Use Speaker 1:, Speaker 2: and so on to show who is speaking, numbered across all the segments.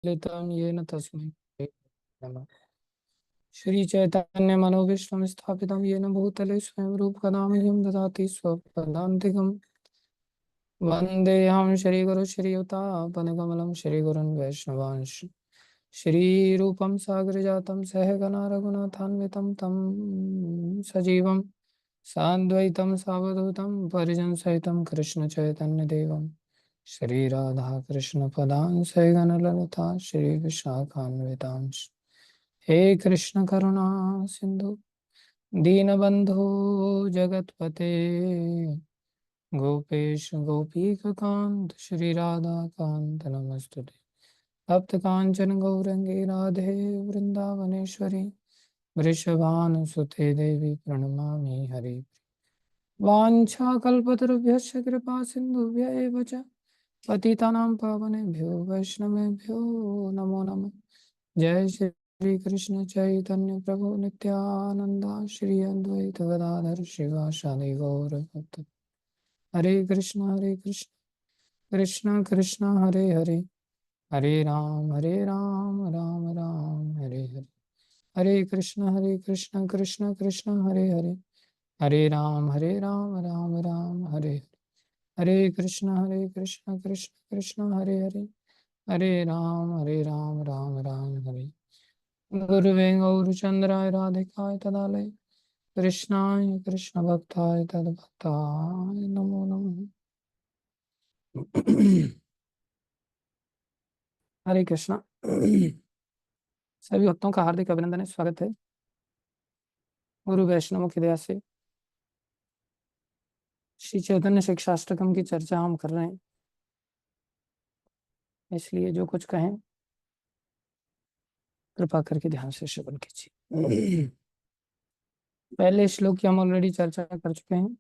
Speaker 1: लितं येन तस्मै नमः। श्री चैतन्य मनोभीष्टं स्थापितं येन भूतले स्वयं रूपकदा मह्यं ददाति स्वपदान्तिकम्। वन्देऽहं श्रीगुरुं श्रीयुतापदकमलं श्रीगुरुन् वैष्णवांश श्रीरूपं सागरजातं सहगणा रघुनाथान्वितं तं सजीवं साद्वैतं सावधूतं परिजनसहितं कृष्णचैतन्यदेवं श्रीराधाकृष्णपदां सहगणललिता श्रीविशाखान्वितांश्च। हे कृष्ण करुणा सिंधु दीनबंधु जगतपते गोपेश गोपीकांत श्री राधा कांत नमस्तुते। तप्त कांचन गौरंगी राधे वृंदावनेश्वरी वृषभानुसुते देवी प्रणमामि हरि। वाञ्छाकल्पतरुभ्यश्च कृपा सिन्धुभ्य एव च पतितानां पावनेभ्यो वैष्णवेभ्यो नमो नमः। जय श्री कृष्ण चैतन्य प्रभु नित्यानंद श्री अद्वैत गदाधर शिवासादि गौर भक्त। हरे कृष्ण कृष्ण कृष्ण हरे हरे, हरे राम राम राम हरे हरे। हरे कृष्ण कृष्ण कृष्ण हरे हरे, हरे राम राम राम हरे हरे। हरे कृष्ण कृष्ण कृष्ण हरे हरे, हरे राम राम हरे। गुरुवे गौरचंद्राय राधिकाय तदालय कृष्णाय कृष्ण भक्ताय तद्भक्ताय नमो नमः। हरे कृष्णा। सभी भक्तों का हार्दिक अभिनंदन है, स्वागत है। गुरु वैष्णवों की दया से श्री चैतन्य शिक्षाष्टकम की चर्चा हम कर रहे हैं, इसलिए जो कुछ कहें कृपा करके ध्यान से श्रवण कीजिए। पहले श्लोक की हम ऑलरेडी चर्चा कर चुके हैं।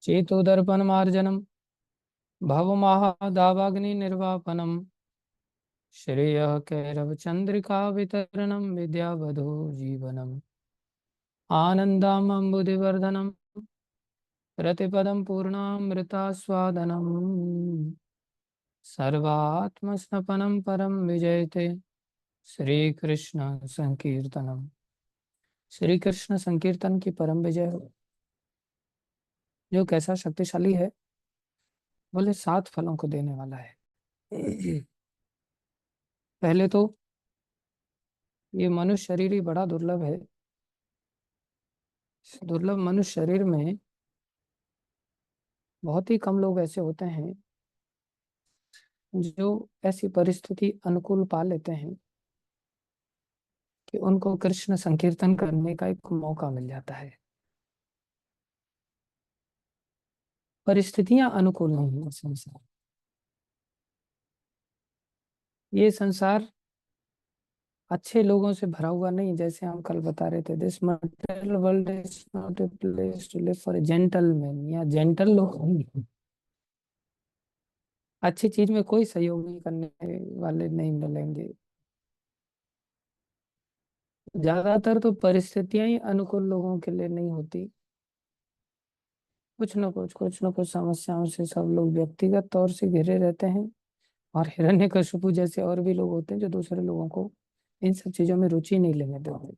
Speaker 1: चेतो दर्पण मार्जनम भवमहादावाग्नि निर्वापनम श्रेय कैरव चंद्रिका वितरणम विद्यावधो जीवनम आनंदमबुधिवर्धनम प्रतिपदम पूर्णामृतास्वादनम सर्वात्मस्नपनम परम विजयते श्री कृष्ण संकीर्तनम। श्री कृष्ण संकीर्तन की परम विजय हो। जो कैसा शक्तिशाली है, बोले 7 फलों को देने वाला है। पहले तो ये मनुष्य शरीर ही बड़ा दुर्लभ है। दुर्लभ मनुष्य शरीर में बहुत ही कम लोग ऐसे होते हैं जो ऐसी परिस्थिति अनुकूल पा लेते हैं कि उनको कृष्ण संकीर्तन करने का एक मौका मिल जाता है। परिस्थितियां अनुकूल नहीं है संसार। ये संसार अच्छे लोगों से भरा हुआ नहीं, जैसे हम कल बता रहे थे। This material world is not a place to live for a gentleman या जेंटल लोग नहीं। अच्छी चीज में कोई सहयोग नहीं करने वाले नहीं मिलेंगे। ज्यादातर तो परिस्थितियां ही अनुकूल लोगों के लिए नहीं होती। कुछ न कुछ समस्याओं से सब लोग व्यक्तिगत तौर से घिरे रहते हैं। और हिरण्यकशिपु जैसे और भी लोग होते हैं जो दूसरे लोगों को इन सब चीजों में रुचि नहीं लेने देते।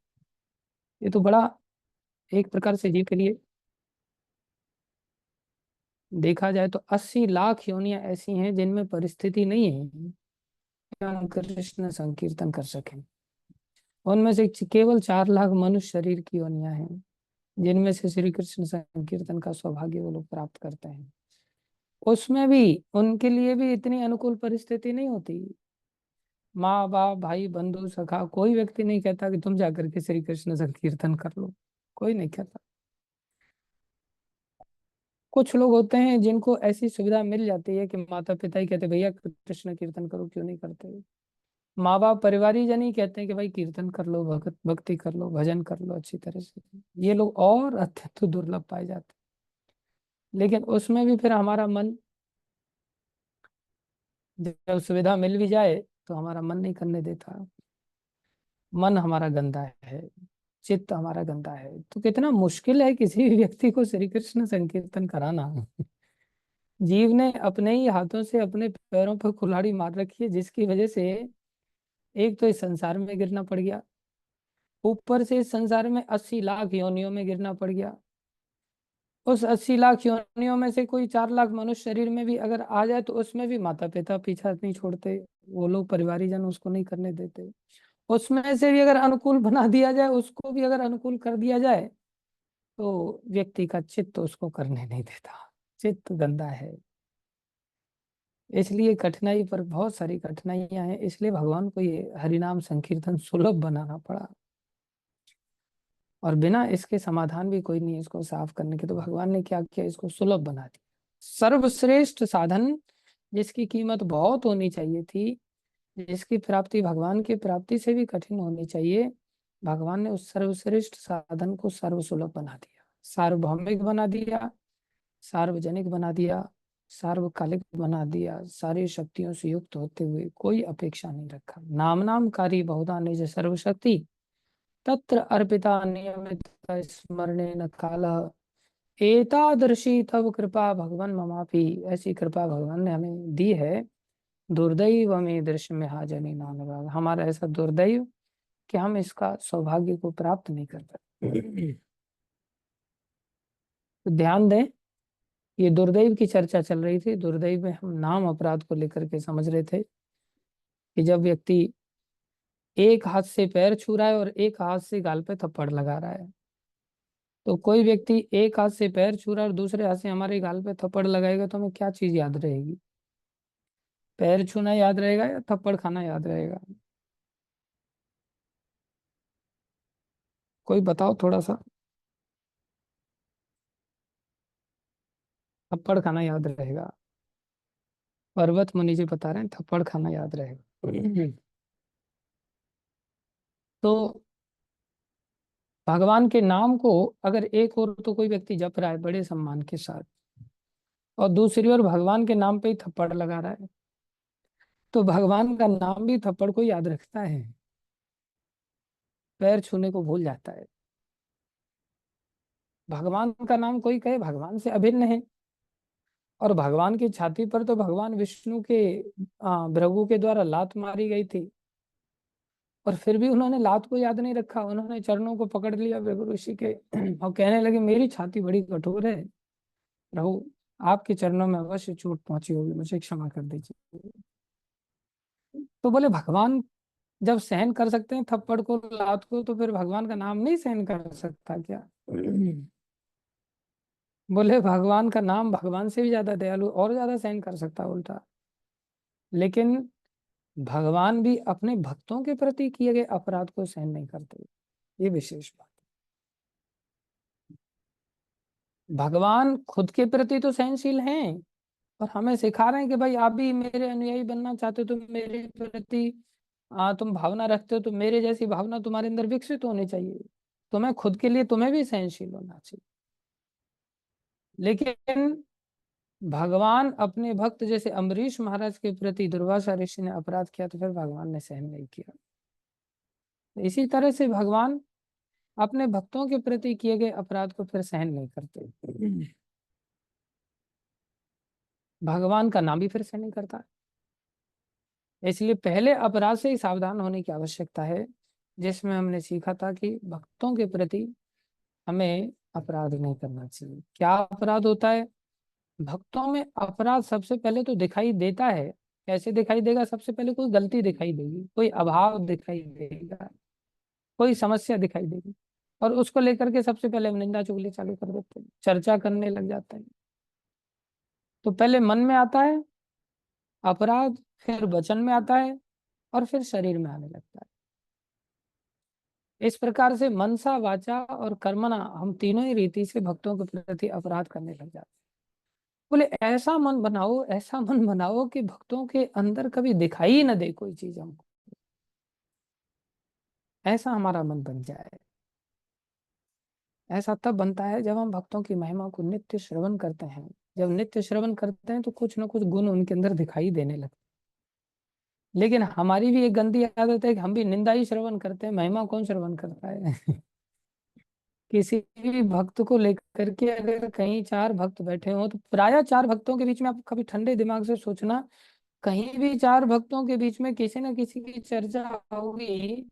Speaker 1: ये तो बड़ा एक प्रकार से जीव के लिए देखा जाए तो 80 लाख योनियां ऐसी हैं जिनमें परिस्थिति नहीं है कि हम कृष्ण संकीर्तन कर सकें। उनमें से केवल 4 लाख मनुष्य शरीर की योनियां हैं जिनमें से श्री कृष्ण संकीर्तन का सौभाग्य वो लोग प्राप्त करते हैं। उसमें भी उनके लिए भी इतनी अनुकूल परिस्थिति नहीं होती। माँ बाप भाई बंधु सखा कोई व्यक्ति नहीं कहता कि तुम जाकर के श्री कृष्ण संकीर्तन कर लो। कोई नहीं कहता। कुछ लोग होते हैं जिनको ऐसी सुविधा मिल जाती है कि माता पिता ही कहते भैया कृष्ण कीर्तन करो, क्यों नहीं करते। माँ बाप परिवारीजन ही कहते हैं कि भाई कीर्तन कर लो, भगत भक्ति कर लो, भजन कर लो अच्छी तरह से। ये लोग और अत्यंत दुर्लभ पाए जाते हैं। लेकिन उसमें भी फिर हमारा मन, जब सुविधा मिल भी जाए तो हमारा मन नहीं करने देता। मन हमारा गंदा है, चित्त हमारा गंदा है। तो कितना मुश्किल है किसी भी व्यक्ति को श्री कृष्ण संकीर्तन कराना। जीव ने अपने ही हाथों से अपने पैरों पर कुल्हाड़ी मार रखी है, जिसकी वजह से एक तो इस संसार में गिरना पड़ गया, ऊपर से इस संसार में 80 लाख योनियों में गिरना पड़ गया। उस 80 लाख योनियों में से कोई 4 लाख मनुष्य शरीर में भी अगर आ जाए तो उसमें भी माता पिता पीछा नहीं छोड़ते, वो लोग परिवारीजन उसको नहीं करने देते। उसमें से भी अगर अनुकूल बना दिया जाए, उसको भी अगर अनुकूल कर दिया जाए, तो व्यक्ति का चित्त उसको करने नहीं देता, चित्त गंदा है। इसलिए कठिनाई पर बहुत सारी कठिनाइयां हैं, इसलिए भगवान को ये हरिनाम संकीर्तन सुलभ बनाना पड़ा। और बिना इसके समाधान भी कोई नहीं है इसको साफ करने के, तो भगवान ने क्या किया, इसको सुलभ बना दिया। सर्वश्रेष्ठ साधन जिसकी कीमत बहुत होनी चाहिए थी, जिसकी प्राप्ति भगवान की प्राप्ति से भी कठिन होनी चाहिए, भगवान ने उस सर्वश्रेष्ठ साधन को सर्वसुलभ बना दिया, सार्वभौमिक बना दिया, सार्वजनिक बना दिया, सार्वकालिक बना दिया, सारी शक्तियों से युक्त होते हुए कोई अपेक्षा नहीं रखा। नाम नामकारी बहुधा निज सर्वशक्ति, तत्र अर्पिता नियमित स्मरणेन कालः, एतादृशी तव कृपा भगवान ममापि, ऐसी कृपा भगवान ने हमें दी है। दुर्दैव में दृश्य में हाजनी नानभाग, हमारा ऐसा दुर्दैव कि हम इसका सौभाग्य को प्राप्त नहीं कर पाते। तो ध्यान दें, ये दुर्दैव की चर्चा चल रही थी। दुर्दैव में हम नाम अपराध को लेकर के समझ रहे थे कि जब व्यक्ति एक हाथ से पैर छू रहा है और एक हाथ से गाल पे थप्पड़ लगा रहा है, तो कोई व्यक्ति एक हाथ से पैर छू रहा है और दूसरे हाथ से हमारे गाल पे थप्पड़ लगाएगा, तो हमें क्या चीज याद रहेगी? पैर छूना याद रहेगा या थप्पड़ खाना याद रहेगा? कोई बताओ थोड़ा सा। थप्पड़ खाना याद रहेगा। पर्वत मुनि जी बता रहे हैं थप्पड़ खाना याद रहेगा। तो भगवान के नाम को अगर एक और तो कोई व्यक्ति जप रहा है बड़े सम्मान के साथ, और दूसरी ओर भगवान के नाम पे ही थप्पड़ लगा रहा है, तो भगवान का नाम भी थप्पड़ को याद रखता है, पैर छूने को भूल जाता है। भगवान का नाम कोई कहे भगवान से अभिन्न है, और भगवान की छाती पर तो भगवान विष्णु के भृगु के द्वारा लात मारी गई थी, और फिर भी उन्होंने लात को याद नहीं रखा, उन्होंने चरणों को पकड़ लिया भृगु ऋषि के और कहने लगे मेरी छाती बड़ी कठोर है प्रभु, आपके चरणों में अवश्य चोट पहुंची होगी, मुझे क्षमा कर दीजिए। तो बोले भगवान जब सहन कर सकते हैं थप्पड़ को लात को, तो फिर भगवान का नाम नहीं सहन कर सकता क्या? बोले भगवान का नाम भगवान से भी ज्यादा दयालु और ज्यादा सहन कर सकता है उल्टा। लेकिन भगवान भी अपने भक्तों के प्रति किए गए अपराध को सहन नहीं करते, ये विशेष बात। भगवान खुद के प्रति तो सहनशील हैं, और हमें सिखा रहे हैं कि भाई आप भी मेरे अनुयायी बनना चाहते हो तो मेरे प्रति तुम भावना रखते हो, तो मेरे जैसी भावना तुम्हारे अंदर विकसित होनी चाहिए। तुम्हें खुद के लिए तुम्हें भी सहनशील होना चाहिए। लेकिन भगवान अपने भक्त जैसे अम्बरीश महाराज के प्रति दुर्वासा ऋषि ने अपराध किया, तो फिर भगवान ने सहन नहीं किया। इसी तरह से भगवान अपने भक्तों के प्रति किए गए अपराध को फिर सहन नहीं करते, भगवान का नाम भी फिर सहन नहीं करता। इसलिए पहले अपराध से ही सावधान होने की आवश्यकता है, जिसमें हमने सीखा था कि भक्तों के प्रति हमें अपराध नहीं करना चाहिए। क्या अपराध होता है भक्तों में? अपराध सबसे पहले तो दिखाई देता है। कैसे दिखाई देगा? सबसे पहले कोई गलती दिखाई देगी, कोई अभाव दिखाई देगा, कोई समस्या दिखाई देगी, और उसको लेकर के सबसे पहले हम निंदा चुगली चालू कर देते हैं, चर्चा करने लग जाते हैं। तो पहले मन में आता है अपराध, फिर वचन में आता है, और फिर शरीर में आने लगता है। इस प्रकार से मनसा वाचा और कर्मणा, हम तीनों ही रीति से भक्तों के प्रति अपराध करने लग जाते हैं। बोले ऐसा मन बनाओ, ऐसा मन बनाओ कि भक्तों के अंदर कभी दिखाई ही न दे कोई चीज हमको, ऐसा हमारा मन बन जाए। ऐसा तब बनता है जब हम भक्तों की महिमा को नित्य श्रवण करते हैं। जब नित्य श्रवण करते हैं तो कुछ न कुछ गुण उनके अंदर दिखाई देने लगते हैं। लेकिन हमारी भी एक गंदी आदत है कि हम भी निंदा ही श्रवण करते हैं, महिमा कौन श्रवण करता है? किसी भी भक्त को लेकर के अगर कहीं चार भक्त बैठे हो तो प्राय चार भक्तों के बीच में आप कभी ठंडे दिमाग से सोचना, कहीं भी चार भक्तों के बीच में किसी न किसी की चर्चा होगी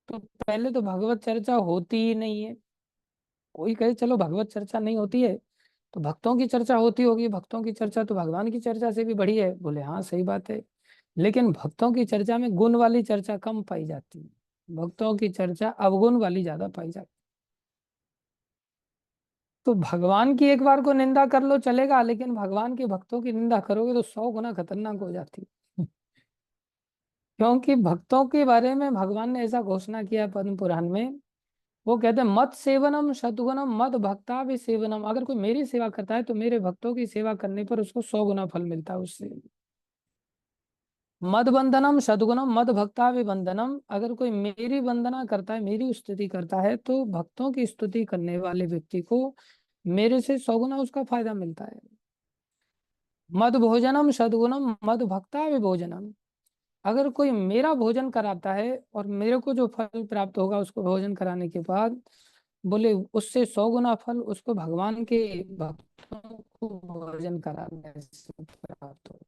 Speaker 1: तो पहले तो भगवत चर्चा होती ही नहीं है। कोई कहे चलो भगवत चर्चा नहीं होती है तो भक्तों की चर्चा होती होगी, भक्तों की चर्चा तो भगवान की चर्चा से भी बड़ी है। बोले हाँ सही बात है, लेकिन भक्तों की चर्चा में गुण वाली चर्चा कम पाई जाती है, भक्तों की चर्चा अवगुण वाली ज्यादा पाई जाती है। तो भगवान की एक बार को निंदा कर लो चलेगा, लेकिन भगवान के भक्तों की निंदा करोगे तो 100 गुना खतरनाक हो जाती है। क्योंकि भक्तों के बारे में भगवान ने ऐसा घोषणा किया पद्म पुराण में, वो कहते हैं मत सेवनम शतगुणम मद भक्ता भी सेवनम, अगर कोई मेरी सेवा करता है तो मेरे भक्तों की सेवा करने पर उसको 100 गुना फल मिलता है उससे। मद बंधनम सदगुणम मद भक्ता भी बंधनम, अगर कोई मेरी वंदना करता है, मेरी स्तुति करता है तो भक्तों की स्तुति करने वाले व्यक्ति को मेरे से 100 गुना उसका फायदा मिलता है। मद भोजनम सदगुणम मद भक्ता भी भोजनम, अगर कोई मेरा भोजन कराता है और मेरे को जो फल प्राप्त होगा उसको भोजन कराने के बाद, बोले उससे 100 गुना फल उसको भगवान के भक्तों को भोजन कराने से प्राप्त हो।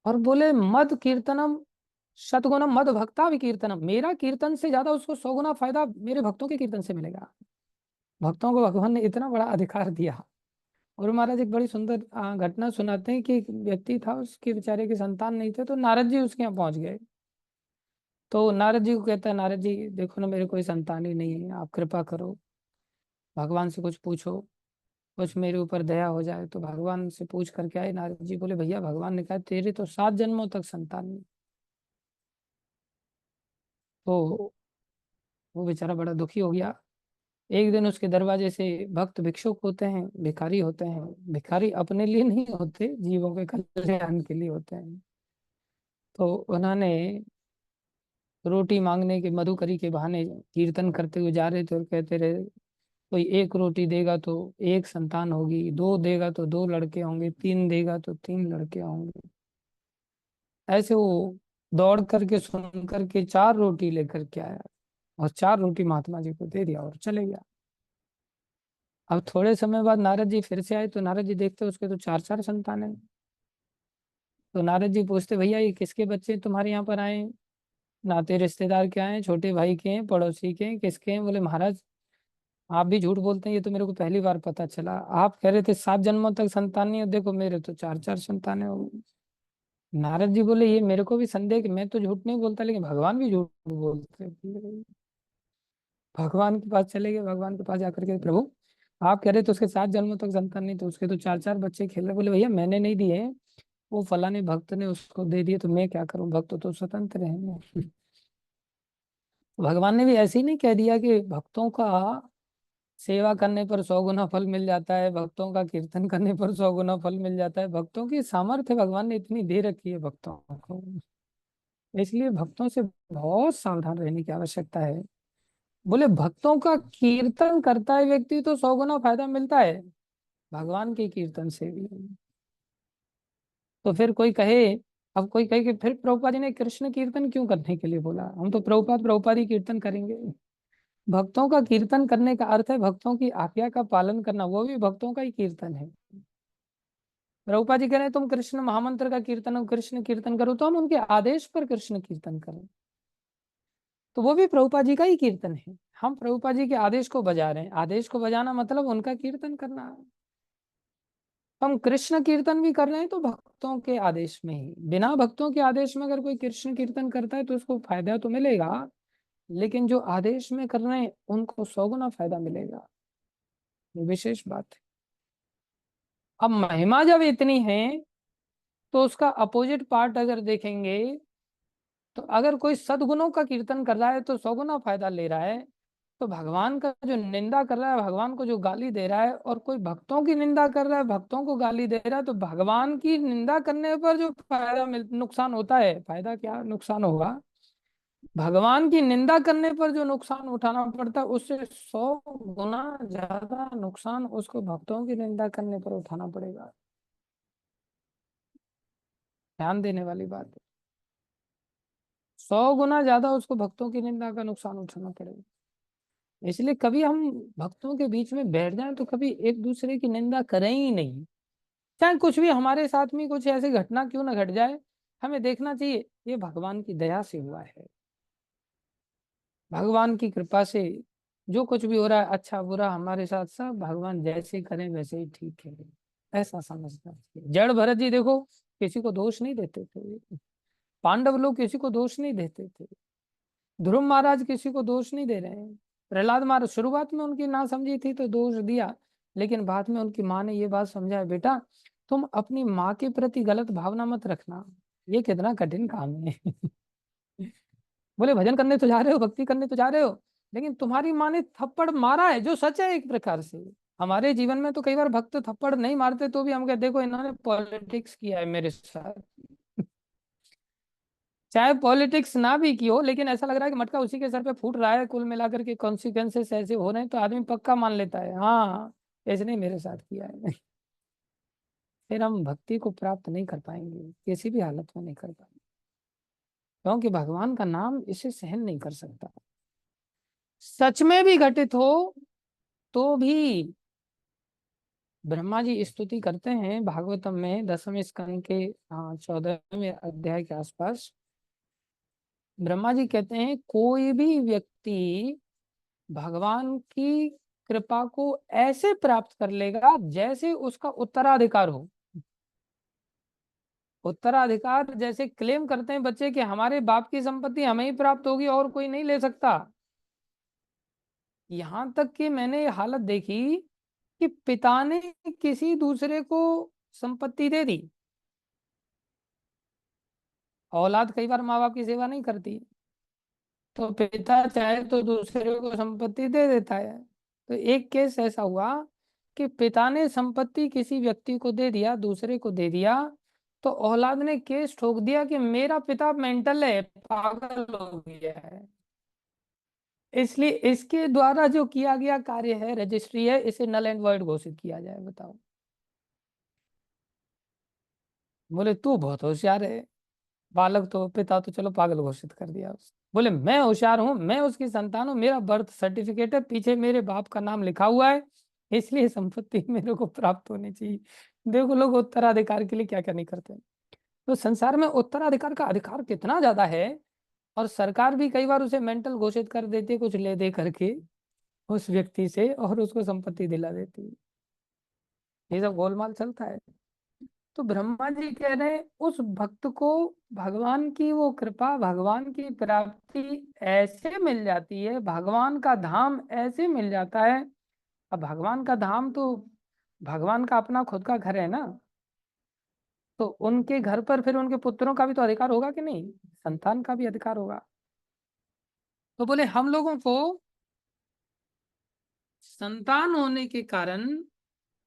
Speaker 1: और बोले मद कीर्तनम शतगुणम मद भक्ता भी कीर्तनम, मेरा कीर्तन से ज्यादा उसको 100 गुना फायदा मेरे भक्तों के कीर्तन से मिलेगा। भक्तों को भगवान ने इतना बड़ा अधिकार दिया। और महाराज एक बड़ी सुंदर घटना सुनाते हैं कि एक व्यक्ति था, उसके बेचारे के संतान नहीं थे, तो नारद जी उसके यहाँ पहुंच गए। तो नारद जी को कहता है, नारद जी देखो ना मेरे कोई संतान ही नहीं है, आप कृपा करो, भगवान से कुछ पूछो, कुछ मेरे ऊपर दया हो जाए। तो भगवान से पूछ करके आए नारद जी, बोले भैया भगवान ने कहा तेरे तो 7 जन्मों तक संतान नहीं। तो वो बेचारा बड़ा दुखी हो गया। एक दिन उसके दरवाजे से भक्त भिक्षुक होते हैं, भिखारी होते हैं, भिखारी अपने लिए नहीं होते, जीवों के कल्याण के लिए होते हैं। तो उन्होंने रोटी मांगने के मधुकरी के बहाने कीर्तन करते हुए जा रहे थे और कहते रहे, कोई एक रोटी देगा तो एक संतान होगी, दो देगा तो दो लड़के होंगे, तीन देगा तो तीन लड़के होंगे। ऐसे वो दौड़ करके सुन करके 4 रोटी लेकर के आया और 4 रोटी महात्मा जी को दे दिया और चले गया। अब थोड़े समय बाद नारद जी फिर से आए, तो नारद जी देखते उसके तो चार चार संतान है। तो नारद जी पूछते भैया ये किसके बच्चे तुम्हारे यहाँ पर आए हैं? नाते रिश्तेदार के आए हैं, छोटे भाई के हैं, पड़ोसी के हैं, किसके हैं? बोले महाराज आप भी झूठ बोलते हैं, ये तो मेरे को पहली बार पता चला। आप कह रहे थे 7 जन्मों तक संतान नहीं है, देखो मेरे तो चार चार संतान हो गई। नारद जी बोले ये मेरे को भी संदेह कि मैं तो झूठ नहीं बोलता, लेकिन भगवान भी झूठ बोलते हैं। भगवान के पास चले गए, भगवान के पास जाकर के प्रभु आप कह रहे तो उसके 7 जन्मों तक संतान नहीं, तो उसके तो चार चार बच्चे खेल रहे। बोले भैया मैंने नहीं दिए, वो फलाने भक्त ने उसको दे दिए, तो मैं क्या करूं, भक्त तो स्वतंत्र हैं। भगवान ने भी ऐसे ही नहीं कह दिया कि भक्तों का सेवा करने पर 100 गुना फल मिल जाता है, भक्तों का कीर्तन करने पर 100 गुना फल मिल जाता है। भक्तों की सामर्थ्य भगवान ने इतनी दे रखी है भक्तों को, इसलिए भक्तों से बहुत सावधान रहने की आवश्यकता है। बोले भक्तों का कीर्तन करता है व्यक्ति तो 100 गुना फायदा मिलता है भगवान के कीर्तन से भी। तो फिर कोई कहे, अब कोई कहे कि फिर प्रभुपाद जी ने कृष्ण कीर्तन क्यों करने के लिए बोला, हम तो प्रभुपाद प्रभुपाद ही कीर्तन करेंगे। भक्तों का कीर्तन करने का अर्थ है भक्तों की आज्ञा का पालन करना, वो भी भक्तों का ही कीर्तन है। प्रभुपाद जी कह रहे हैं तुम कृष्ण महामंत्र का कीर्तन कृष्ण कीर्तन करो, तो हम उनके आदेश पर कृष्ण कीर्तन करें, तो वो भी प्रभुपाद जी का ही कीर्तन है। हम प्रभुपाद जी के आदेश को बजा रहे हैं, आदेश को बजाना मतलब उनका कीर्तन करना है। हम कृष्ण कीर्तन भी कर रहे हैं तो भक्तों के आदेश में ही, बिना भक्तों के आदेश में अगर कोई कृष्ण कीर्तन करता है तो उसको फायदा तो मिलेगा, लेकिन जो आदेश में कर रहे हैं उनको 100 गुना फायदा मिलेगा। ये विशेष बात है। अब महिमा जब इतनी है तो उसका अपोजिट पार्ट अगर देखेंगे, तो अगर कोई सद्गुणों का कीर्तन कर रहा है तो 100 गुना फायदा ले रहा है, तो भगवान का जो निंदा कर रहा है, भगवान को जो गाली दे रहा है, और कोई भक्तों की निंदा कर रहा है, भक्तों को गाली दे रहा है, तो भगवान की निंदा करने पर जो फायदा मिल नुकसान होता है, फायदा क्या नुकसान होगा, भगवान की निंदा करने पर जो नुकसान उठाना पड़ता है उससे 100 गुना ज्यादा नुकसान उसको भक्तों की निंदा करने पर उठाना पड़ेगा। ध्यान देने वाली बात है। 100 गुना ज्यादा उसको भक्तों की निंदा का नुकसान उठाना पड़ेगा। इसलिए कभी हम भक्तों के बीच में बैठ जाएं तो कभी एक दूसरे की निंदा करें ही नहीं। चाहे कुछ भी हमारे साथ में कुछ ऐसी घटना क्यों ना घट जाए, हमें देखना चाहिए ये भगवान की दया से हुआ है, भगवान की कृपा से जो कुछ भी हो रहा है, अच्छा बुरा हमारे साथ, सब भगवान जैसे करें वैसे ही ठीक है, ऐसा समझना चाहिए। जड़ भरत जी देखो, किसी को दोष नहीं देते थे, पांडव लोग किसी को दोष नहीं देते थे, ध्रुव महाराज किसी को दोष नहीं दे रहे हैं, प्रहलाद महाराज शुरुआत में उनकी ना समझी थी तो दोष दिया, लेकिन बाद में उनकी माँ ने ये बात समझाया, बेटा तुम अपनी माँ के प्रति गलत भावना मत रखना, ये कितना कठिन काम है। बोले भजन करने तो जा रहे हो, भक्ति करने तो जा रहे हो, लेकिन तुम्हारी माँ ने थप्पड़ मारा है, जो सच है एक प्रकार से। हमारे जीवन में तो कई बार भक्त थप्पड़ नहीं मारते तो भी हम कहते देखो इन्होंने पॉलिटिक्स किया है मेरे साथ। चाहे पॉलिटिक्स ना भी की हो, लेकिन ऐसा लग रहा है कि मटका उसी के सर पे फूट रहा है, कुल मिलाकर के कॉन्सिक्वेंसेस ऐसे हो रहे हैं तो आदमी पक्का मान लेता है, हाँ इसने मेरे साथ किया है। फिर हम भक्ति को प्राप्त नहीं कर पाएंगे, किसी भी हालत में नहीं कर पाएंगे, क्योंकि भगवान का नाम इसे सहन नहीं कर सकता। सच में भी घटित हो तो भी ब्रह्मा जी स्तुति करते हैं भागवतम में 10वें स्कंद के 14वें अध्याय के आसपास। ब्रह्मा जी कहते हैं कोई भी व्यक्ति भगवान की कृपा को ऐसे प्राप्त कर लेगा जैसे उसका उत्तराधिकार हो। उत्तराधिकार जैसे क्लेम करते हैं बच्चे कि हमारे बाप की संपत्ति हमें ही प्राप्त होगी और कोई नहीं ले सकता। यहां तक कि मैंने हालत देखी कि पिता ने किसी दूसरे को संपत्ति दे दी। औलाद कई बार माँ बाप की सेवा नहीं करती, तो पिता चाहे तो दूसरे को संपत्ति दे देता है। तो एक केस ऐसा हुआ कि पिता ने संपत्ति किसी व्यक्ति को दे दिया, दूसरे को दे दिया, तो औलाद ने केस ठोक दिया कि मेरा पिता मेंटल है, पागल हो गया है, इसलिए इसके द्वारा जो किया गया कार्य है, रजिस्ट्री है, इसे नल एंड वॉइड घोषित किया जाए। बताओ। बोले तू बहुत होशियार है, बालक तो, पिता तो चलो पागल घोषित कर दिया उसने। बोले मैं होशियार हूं, मैं उसकी संतान हूं, मेरा बर्थ सर्टिफिकेट है, पीछे मेरे बाप का नाम लिखा हुआ है, इसलिए संपत्ति मेरे को प्राप्त होनी चाहिए। देखो लोग उत्तराधिकार के लिए क्या क्या नहीं करते। तो संसार में उत्तराधिकार का अधिकार कितना ज्यादा है, और सरकार भी कई बार उसे मेंटल घोषित कर देती है कुछ ले दे करके उस व्यक्ति से, और उसको संपत्ति दिला देती है। ये सब गोलमाल चलता है। तो ब्रह्मा जी कह रहे हैं उस भक्त को भगवान की वो कृपा, भगवान की प्राप्ति ऐसे मिल जाती है, भगवान का धाम ऐसे मिल जाता है। अब भगवान का धाम तो भगवान का अपना खुद का घर है ना, तो उनके घर पर फिर उनके पुत्रों का भी तो अधिकार होगा कि नहीं, संतान का भी अधिकार होगा। तो बोले हम लोगों को संतान होने के कारण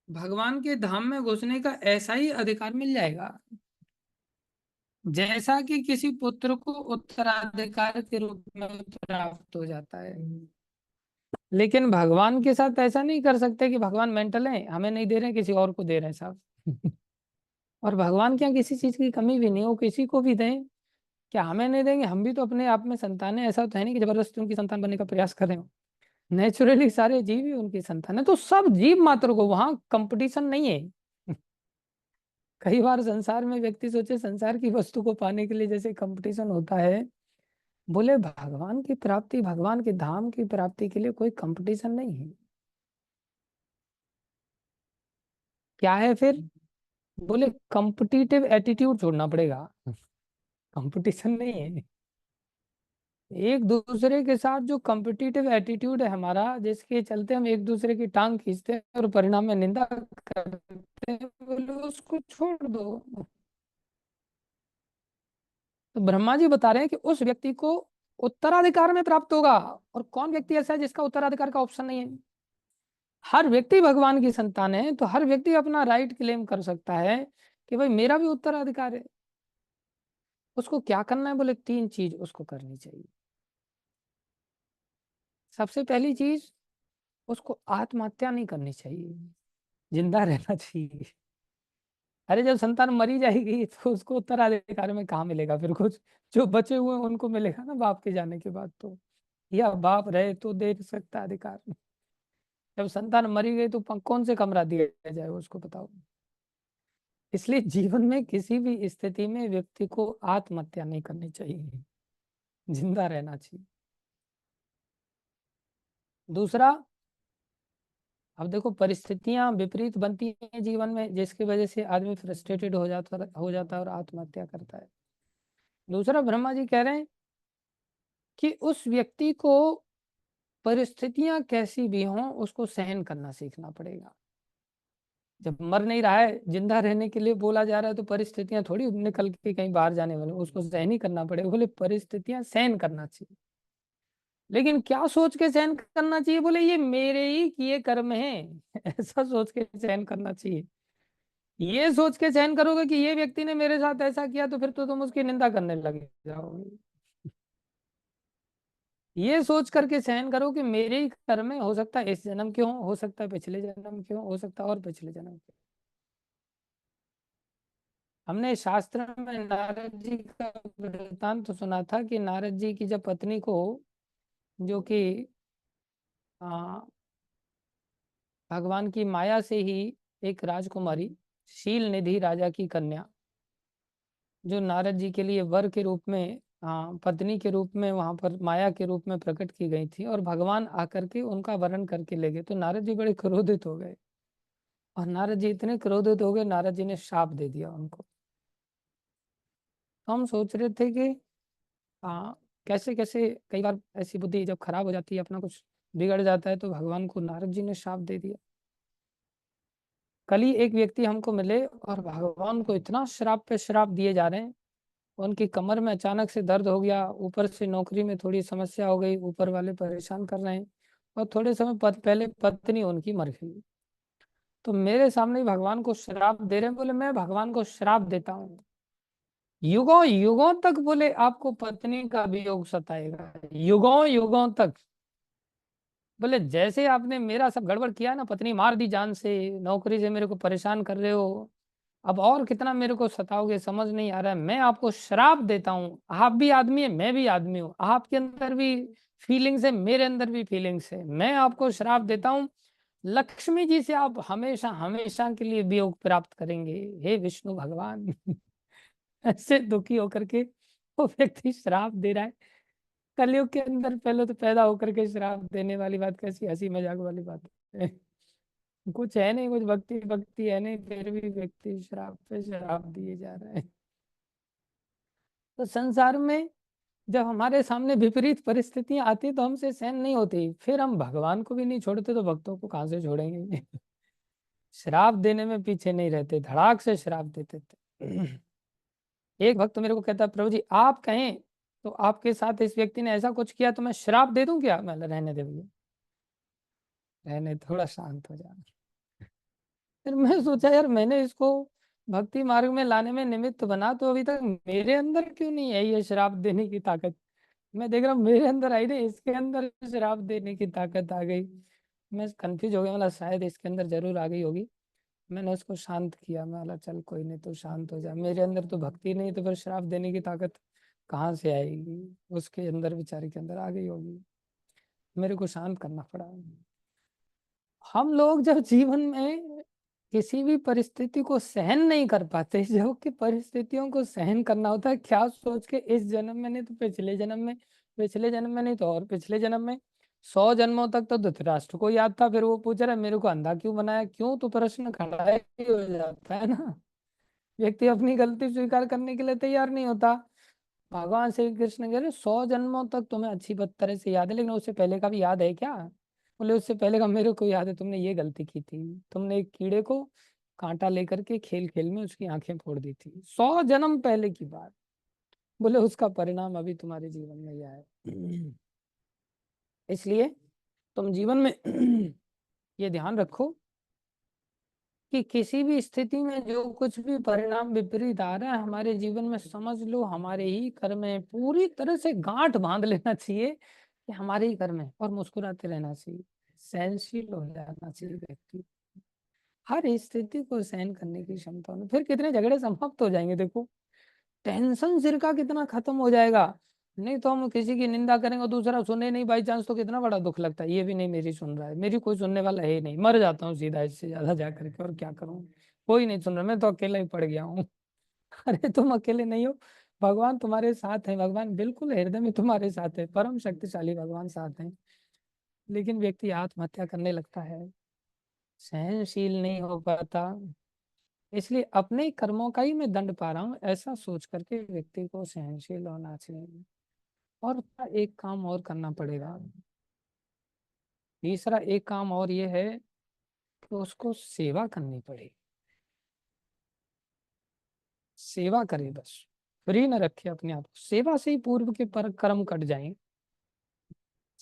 Speaker 1: भगवान के धाम में घुसने का ऐसा ही अधिकार मिल जाएगा जैसा कि किसी पुत्र को उत्तराधिकार के रूप में प्राप्त हो जाता है। लेकिन भगवान के साथ ऐसा नहीं कर सकते कि भगवान मेंटल है, हमें नहीं दे रहे हैं किसी और को दे रहे हैं साहब। और भगवान के यहाँ किसी चीज की कमी भी नहीं हो, किसी को भी दें, क्या हमें नहीं देंगे? हम भी तो अपने आप में संतान है, ऐसा तो है नहीं कि जबरदस्ती उनकी संतान बनने का प्रयास कर रहे हो। नेचुरली सारे जीव ही उनकी संतान है, तो सब जीव मात्र को वहां कंपटीशन नहीं है। कई बार संसार में व्यक्ति सोचे संसार की वस्तु को पाने के लिए जैसे कंपटीशन होता है, बोले भगवान की प्राप्ति, भगवान के धाम की प्राप्ति के लिए कोई कंपटीशन नहीं है। क्या है फिर? बोले कंपटीटिव एटीट्यूड छोड़ना पड़ेगा। कंपटीशन नहीं है, एक दूसरे के साथ जो कंपटीटिव एटीट्यूड है हमारा, जिसके चलते हम एक दूसरे की टांग खींचते हैं और परिणाम में निंदा करते हैं, बोले उसको छोड़ दो। तो ब्रह्मा जी बता रहे हैं कि उस व्यक्ति को उत्तराधिकार में प्राप्त होगा। और कौन व्यक्ति ऐसा है जिसका उत्तराधिकार का ऑप्शन नहीं है? हर व्यक्ति भगवान की संतान है, तो हर व्यक्ति अपना राइट क्लेम कर सकता है कि भाई मेरा भी उत्तराधिकार है। उसको क्या करना है? बोले 3 चीज उसको करनी चाहिए। सबसे पहली चीज, उसको आत्महत्या नहीं करनी चाहिए, जिंदा रहना चाहिए। अरे जब संतान मरी जाएगी तो उसको उत्तराधिकार में कहाँ मिलेगा फिर कुछ, जो बचे हुए हैं उनको मिलेगा ना बाप के जाने के बाद तो, या बाप रहे तो दे सकता है अधिकार। जब संतान मरी गई तो कौन से कमरा दिया जाए उसको, बताओ। इसलिए जीवन में किसी भी स्थिति में व्यक्ति को आत्महत्या नहीं करनी चाहिए, जिंदा रहना चाहिए। दूसरा, अब देखो परिस्थितियां विपरीत बनती हैं जीवन में, जिसकी वजह से आदमी फ्रस्ट्रेटेड हो जाता है और आत्महत्या करता है। दूसरा, ब्रह्मा जी कह रहे हैं कि उस व्यक्ति को परिस्थितियां कैसी भी हों उसको सहन करना सीखना पड़ेगा। जब मर नहीं रहा है, जिंदा रहने के लिए बोला जा रहा है, तो परिस्थितियां थोड़ी निकल के कहीं बाहर जाने वाली, उसको सहन ही करना पड़ेगा। बोले परिस्थितियां सहन करना चाहिए, लेकिन क्या सोच के सहन करना चाहिए? बोले ये मेरे ही किए कर्म हैं ऐसा सोच के सहन करना चाहिए। ये सोच के सहन करोगे कि ये व्यक्ति ने मेरे साथ ऐसा किया, तो फिर तो तुम उसकी निंदा करने लग जाओगे। ये सोच करके सहन करो कि मेरे ही कर्म में, हो सकता है इस जन्म के हो सकता है पिछले जन्म के हो सकता है और पिछले जन्म के। हमने शास्त्र में नारद जी का वृत्तांत तो सुना था कि नारद जी की जब पत्नी को, जो कि आ, भगवान की माया से ही एक राजकुमारी, शील निधि राजा की कन्या, जो नारद जी के लिए वर के रूप में, पत्नी के रूप में वहां पर माया के रूप में प्रकट की गई थी, और भगवान आकर के उनका वरण करके ले गए, तो नारद जी बड़े क्रोधित हो गए। और नारद जी इतने क्रोधित हो गए, नारद जी ने शाप दे दिया उनको। तो हम सोच रहे थे कि कैसे कैसे कई बार ऐसी बुद्धि जब खराब हो जाती है, अपना कुछ बिगड़ जाता है, तो भगवान को नारद जी ने शाप दे दिया। कल ही एक व्यक्ति हमको मिले और भगवान को इतना श्राप पे श्राप दिए जा रहे हैं। उनकी कमर में अचानक से दर्द हो गया, ऊपर से नौकरी में थोड़ी समस्या हो गई, ऊपर वाले परेशान कर रहे हैं, और थोड़े समय पहले पत्नी उनकी मर गई। तो मेरे सामने ही भगवान को श्राप दे रहे हैं। बोले मैं भगवान को श्राप देता हूँ, युगों युगों तक बोले आपको पत्नी का वियोग सताएगा, युगों युगों तक। बोले जैसे आपने मेरा सब गड़बड़ किया ना, पत्नी मार दी जान से, नौकरी से मेरे को परेशान कर रहे हो, अब और कितना मेरे को सताओगे समझ नहीं आ रहा है। मैं आपको श्राप देता हूँ, आप भी आदमी है मैं भी आदमी हूँ, आपके अंदर भी फीलिंग्स है मेरे अंदर भी फीलिंग्स है, मैं आपको श्राप देता हूँ, लक्ष्मी जी से आप हमेशा हमेशा के लिए वियोग प्राप्त करेंगे, हे विष्णु भगवान ऐसे दुखी होकर के वो व्यक्ति श्राप दे रहा है। कलयुग के अंदर पहले तो पैदा होकर के श्राप देने वाली बात कैसी हंसी मजाक वाली बात है। कुछ है नहीं, कुछ भक्ति भक्ति है नहीं, फिर भी व्यक्ति श्राप पे श्राप दिए जा रहे हैं। तो संसार में जब हमारे सामने विपरीत परिस्थितियां आती तो हमसे सहन नहीं होती, फिर हम भगवान को भी नहीं छोड़ते तो भक्तों को कहाँ से छोड़ेंगे श्राप देने में पीछे नहीं रहते, धड़ाक से श्राप देते थे। एक भक्त मेरे को कहता है, प्रभु जी आप कहें तो आपके साथ इस व्यक्ति ने ऐसा कुछ किया तो मैं श्राप दे दूं क्या? मैं बोला, रहने दे भैया, रहने, थोड़ा शांत हो जा। फिर मैं सोचा यार, मैंने इसको भक्ति मार्ग में लाने में निमित्त बना, तो अभी तक मेरे अंदर क्यों नहीं है ये श्राप देने की ताकत? मैं देख रहा हूँ मेरे अंदर आई नहीं, इसके अंदर श्राप देने की ताकत आ गई। मैं कंफ्यूज हो गया, मतलब शायद इसके अंदर जरूर आ गई होगी। मैंने उसको शांत किया, मैं बोला चल कोई नहीं, तो शांत हो जा, मेरे अंदर तो भक्ति नहीं, तो फिर श्राप देने की ताकत कहाँ से आएगी? उसके अंदर, बेचारे के अंदर आ गई होगी। मेरे को शांत करना पड़ा। हम लोग जब जीवन में किसी भी परिस्थिति को सहन नहीं कर पाते, जो कि परिस्थितियों को सहन करना होता है क्या सोच के, इस जन्म में नहीं तो पिछले जन्म में, पिछले जन्म में नहीं तो और पिछले जन्म में। 100 जन्मों तक तो धृतराष्ट्र को याद था, फिर वो पूछ रहा है मेरे को अंधा क्यों बनाया, क्यों? तो प्रश्न खड़ा ही हो जाता है ना। व्यक्ति अपनी गलती स्वीकार करने के लिए तैयार नहीं होता। भगवान श्री कृष्ण कह रहे 100 जन्मों तक तुम्हें अच्छी तरह से याद है, लेकिन उससे पहले का भी याद है क्या? बोले उससे पहले का मेरे को याद है, तुमने ये गलती की थी, तुमने एक कीड़े को कांटा लेकर के खेल खेल में उसकी आंखें फोड़ दी थी, 100 जन्म पहले की बात। बोले उसका परिणाम अभी तुम्हारे जीवन में यह है। इसलिए तुम जीवन में ये ध्यान रखो कि किसी भी स्थिति में जो कुछ भी परिणाम विपरीत आ रहा है हमारे जीवन में, समझ लो हमारे ही कर्म है, पूरी तरह से गांठ बांध लेना चाहिए कि हमारे ही कर्म है, और मुस्कुराते रहना चाहिए, सहनशील हो जाना चाहिए व्यक्ति। हर स्थिति को सहन करने की क्षमता होनी, फिर कितने झगड़े समाप्त हो जाएंगे। देखो टेंशन सिर का कितना खत्म हो जाएगा। नहीं तो हम किसी की निंदा करेंगे और दूसरा सुने नहीं बाई चांस, तो कितना बड़ा दुख लगता है, ये भी नहीं मेरी सुन रहा है, मेरी कोई सुनने वाला है ही नहीं, मर जाता हूँ सीधा इससे ज्यादा जा करके, और क्या करूँ, कोई नहीं सुन रहा, मैं तो अकेला ही पड़ गया हूँ। अरे तुम अकेले नहीं हो, भगवान तुम्हारे साथ है, भगवान बिल्कुल हृदय में तुम्हारे साथ है, परम शक्तिशाली भगवान साथ है। लेकिन व्यक्ति आत्महत्या करने लगता है, सहनशील नहीं हो पाता। इसलिए अपने कर्मों का ही मैं दंड पा रहा हूँ, ऐसा सोच करके व्यक्ति को सहनशील होना चाहिए। और एक काम और करना पड़ेगा, तीसरा एक काम और ये है कि उसको सेवा करनी पड़ेगी। सेवा करे बस, फ्री न रखे अपने आप को, सेवा से ही पूर्व के पर कर्म कट जाएं।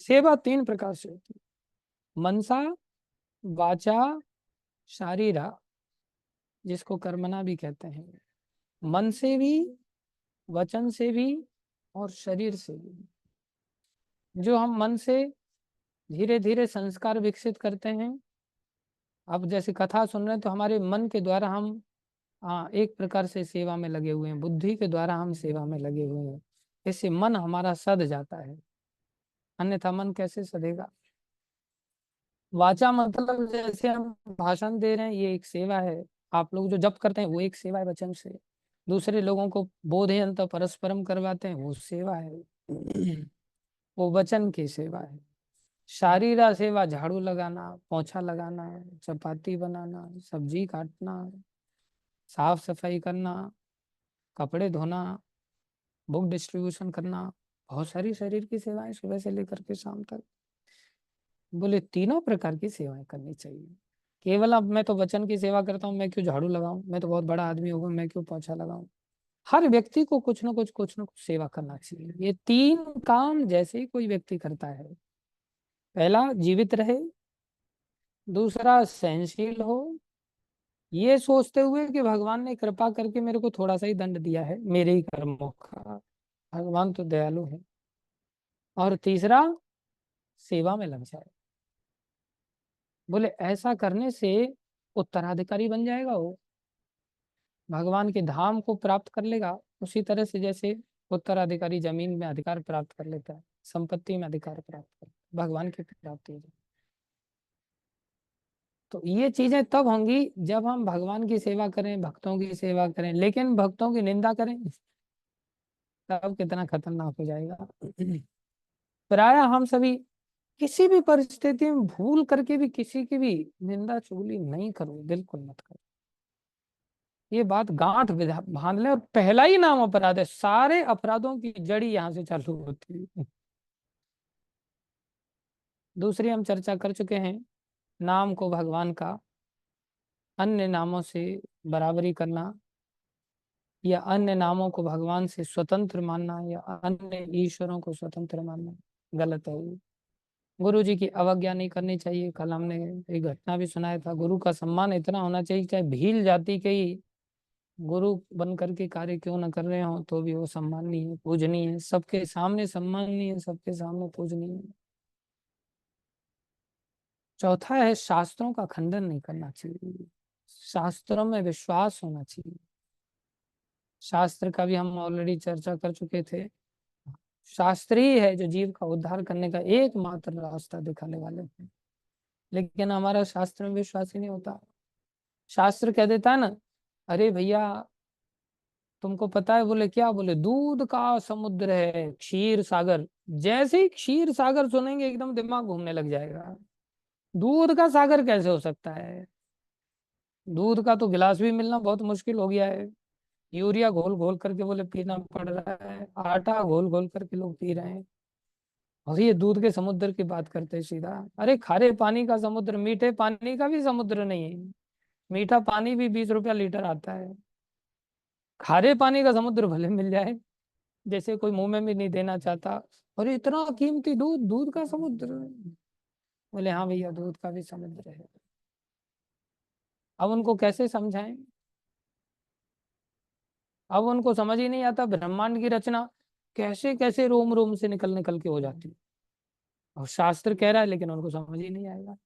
Speaker 1: सेवा तीन प्रकार से होती है, मनसा, वाचा, शारीरा, जिसको कर्मणा भी कहते हैं। मन से भी, वचन से भी, और शरीर से भी। जो हम मन से धीरे धीरे संस्कार विकसित करते हैं, अब जैसे कथा सुन रहे हैं तो हमारे मन के द्वारा हम, हाँ, एक प्रकार से सेवा में लगे हुए हैं, बुद्धि के द्वारा हम सेवा में लगे हुए हैं। इससे मन हमारा सध जाता है, अन्यथा मन कैसे सधेगा। वाचा मतलब जैसे हम भाषण दे रहे हैं, ये एक सेवा है। आप लोग जो जप करते हैं वो एक सेवा है वचन से। दूसरे लोगों को बोधयंत परस्परम करवाते हैं, वो सेवा है। वो वचन की सेवा है। शारीरा सेवा, झाड़ू लगाना, पोछा लगाना, चपाती बनाना, सब्जी काटना, साफ सफाई करना, कपड़े धोना, बुक डिस्ट्रीब्यूशन करना, बहुत सारी शरीर की सेवाएं सुबह से लेकर के शाम तक। बोले तीनों प्रकार की सेवाएं करनी चाहिए। केवल अब मैं तो वचन की सेवा करता हूँ, मैं क्यों झाड़ू लगाऊं, मैं तो बहुत बड़ा आदमी होगा, मैं क्यों पोछा लगाऊं। हर व्यक्ति को कुछ ना कुछ सेवा करना चाहिए। ये तीन काम जैसे ही कोई व्यक्ति करता है, पहला जीवित रहे, दूसरा सहनशील हो, ये सोचते हुए कि भगवान ने कृपा करके मेरे को थोड़ा सा ही दंड दिया है मेरे ही कर्मों का, भगवान तो दयालु है, और तीसरा सेवा में लग जाए। बोले ऐसा करने से उत्तराधिकारी बन जाएगा वो, भगवान के धाम को प्राप्त कर लेगा, उसी तरह से जैसे उत्तराधिकारी जमीन में अधिकार प्राप्त कर लेता है, संपत्ति में अधिकार प्राप्त कर, भगवान की प्राप्ति हो जाए। तो ये चीजें तब होंगी जब हम भगवान की सेवा करें, भक्तों की सेवा करें, लेकिन भक्तों की निंदा करें तब कितना खतरनाक हो जाएगा। प्राय हम सभी किसी भी परिस्थिति में भूल करके भी किसी की भी निंदा चुगली नहीं करो, बिल्कुल मत करो। ये बात गांठ बांध ले, और पहला ही नाम अपराध है, सारे अपराधों की जड़ी यहाँ से चालू होती है। दूसरी हम चर्चा कर चुके हैं, नाम को भगवान का अन्य नामों से बराबरी करना, या अन्य नामों को भगवान से स्वतंत्र मानना, या अन्य ईश्वरों को स्वतंत्र मानना गलत है। गुरु जी की अवज्ञा नहीं करनी चाहिए। कल हमने एक घटना भी सुनाया था, गुरु का सम्मान इतना होना चाहिए, चाहे भील जाति के ही गुरु बन करके कार्य क्यों न कर रहे हो, तो भी वो सम्माननीय है, पूजनीय है, सबके सामने सम्माननीय है, सबके सामने पूजनीय है। चौथा है, शास्त्रों का खंडन नहीं करना चाहिए, शास्त्रों में विश्वास होना चाहिए। शास्त्र का भी हम ऑलरेडी चर्चा कर चुके थे, शास्त्र ही है जो जीव का उद्धार करने का एकमात्र रास्ता दिखाने वाले हैं। लेकिन हमारा शास्त्र में विश्वास ही नहीं होता। शास्त्र कह देता है ना, अरे भैया तुमको पता है, बोले क्या, बोले दूध का समुद्र है, क्षीर सागर। जैसे ही क्षीर सागर सुनेंगे एकदम दिमाग घूमने लग जाएगा। दूध का सागर कैसे हो सकता है, दूध का तो गिलास भी मिलना बहुत मुश्किल हो गया है। यूरिया घोल घोल करके बोले पीना पड़ रहा है, आटा घोल घोल करके लोग पी रहे हैं, और ये दूध के समुद्र की बात करते हैं सीधा। अरे खारे पानी का समुद्र, मीठे पानी का भी समुद्र नहीं है, मीठा पानी भी 20 रुपया लीटर आता है। खारे पानी का समुद्र भले मिल जाए, जैसे कोई मुंह में भी नहीं देना चाहता, और इतना कीमती दूध, दूध का समुद्र। बोले हाँ भैया दूध का भी समुद्र है। अब उनको कैसे समझाएं, अब उनको समझ ही नहीं आता ब्रह्मांड की रचना कैसे कैसे रोम रोम से निकल निकल के हो जाती है, और शास्त्र कह रहा है लेकिन उनको समझ ही नहीं आएगा।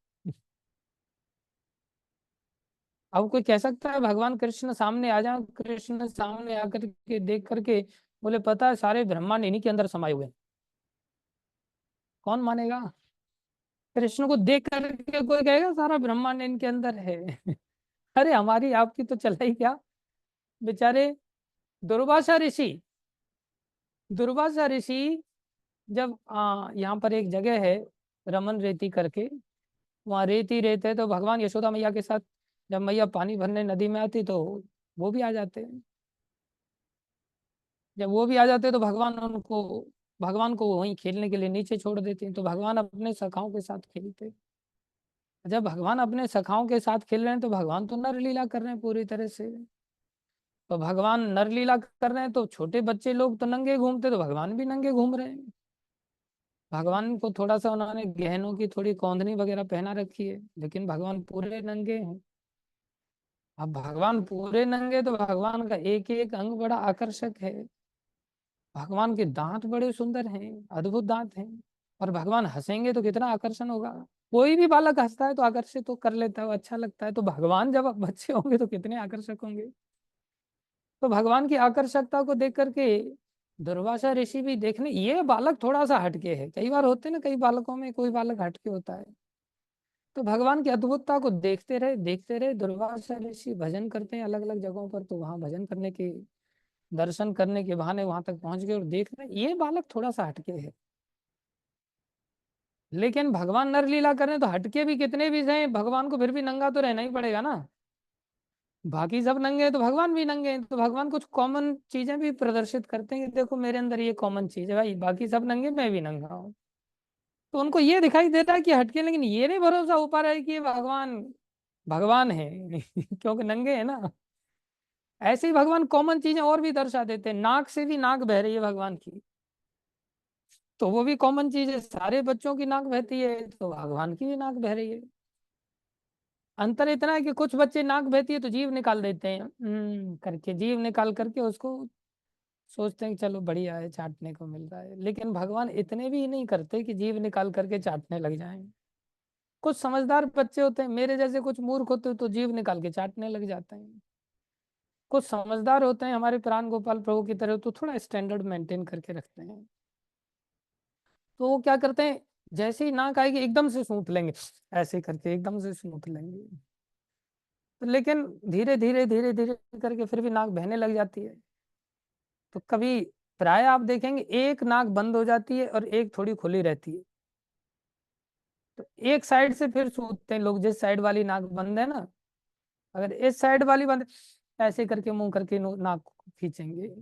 Speaker 1: अब कोई कह सकता है भगवान कृष्ण सामने आ जाए, कृष्ण सामने आकर के देख करके बोले पता है सारे ब्रह्मांड इन्हीं के अंदर समाये हुए हैं, कौन मानेगा? कृष्ण को देख करके कोई कहेगा सारा ब्रह्मांड इनके अंदर है? अरे हमारी आपकी तो चला ही क्या। बेचारे दुर्वासा ऋषि, दुर्वासा ऋषि जब यहाँ पर एक जगह है रमन रेती करके, वहां रेती रहते तो भगवान यशोदा मैया के साथ जब मैया पानी भरने नदी में आती तो वो भी आ जाते हैं। जब वो भी आ जाते तो भगवान को वहीं खेलने के लिए नीचे छोड़ देते हैं, तो भगवान अपने सखाओं के साथ खेलते। जब भगवान अपने सखाओं के साथ खेल रहे हैं तो भगवान तो नर लीला कर रहे हैं पूरी तरह से। तो भगवान नर लीला कर रहे हैं तो छोटे बच्चे लोग तो नंगे घूमते, तो भगवान भी नंगे घूम रहे हैं। भगवान को थोड़ा सा उन्होंने गहनों की थोड़ी कौंधनी वगैरह पहना रखी है, लेकिन भगवान पूरे नंगे हैं। अब भगवान पूरे नंगे तो भगवान का एक एक अंग बड़ा आकर्षक है। भगवान के दांत बड़े सुंदर हैं, अद्भुत दांत हैं। और भगवान हंसेंगे तो कितना आकर्षण होगा। कोई भी बालक हंसता है तो आकर्षित तो कर लेता है, वो अच्छा लगता है। तो भगवान जब बच्चे होंगे तो कितने आकर्षक होंगे। तो भगवान की आकर्षकता को देख करके दुर्वासा ऋषि भी देखने, ये बालक थोड़ा सा हटके है। कई बार होते ना, कई बालकों में कोई बालक हटके होता है। तो भगवान की अद्भुतता को देखते रहे दुर्वासा ऋषि भजन करते हैं अलग अलग जगहों पर। तो वहां भजन करने के, दर्शन करने के बहाने वहां तक पहुंच गए और देख रहे ये बालक थोड़ा सा हटके है। लेकिन भगवान नर लीला करें तो हटके भी कितने भी सही, भगवान को फिर भी नंगा तो रहना ही पड़ेगा ना। बाकी सब नंगे हैं तो भगवान भी नंगे हैं। तो भगवान कुछ कॉमन चीजें भी प्रदर्शित करते हैं कि देखो मेरे अंदर ये कॉमन चीज है भाई, बाकी सब नंगे मैं भी नंगा हूँ। तो उनको ये दिखाई देता है कि हटके, लेकिन ये नहीं भरोसा हो पा रहा है कि ये भगवान भगवान है क्योंकि नंगे है ना। ऐसे ही भगवान कॉमन चीजें और भी दर्शा देते हैं। नाक से भी नाक बह रही है भगवान की, तो वो भी कॉमन चीज है। सारे बच्चों की नाक बहती है तो भगवान की भी नाक बह रही है। अंतर इतना है कि कुछ बच्चे नाक बहती है तो जीभ निकाल देते हैं, करके जीभ निकाल करके उसको सोचते हैं कि चलो बढ़िया है चाटने को मिल रहा है। लेकिन भगवान इतने भी नहीं करते कि जीभ निकाल करके चाटने लग जाएं। कुछ समझदार बच्चे होते हैं, मेरे जैसे कुछ मूर्ख होते हैं तो जीभ निकाल के चाटने लग जाते हैं। कुछ समझदार होते हैं हमारे प्राण गोपाल प्रभु की तरह, तो थोड़ा स्टैंडर्ड मेंटेन करके रखते हैं। तो वो क्या करते हैं, जैसे ही नाक आएगी एकदम से सूंघ लेंगे, ऐसे करके एकदम से सूंघ लेंगे। तो लेकिन धीरे धीरे करके फिर भी नाक बहने लग जाती है। तो कभी प्राय आप देखेंगे एक नाक बंद हो जाती है और एक थोड़ी खुली रहती है। तो एक साइड से फिर सूंघते हैं लोग, जिस साइड वाली नाक बंद है ना, अगर इस साइड वाली बंद, ऐसे करके मुंह करके नाक को खींचेंगे।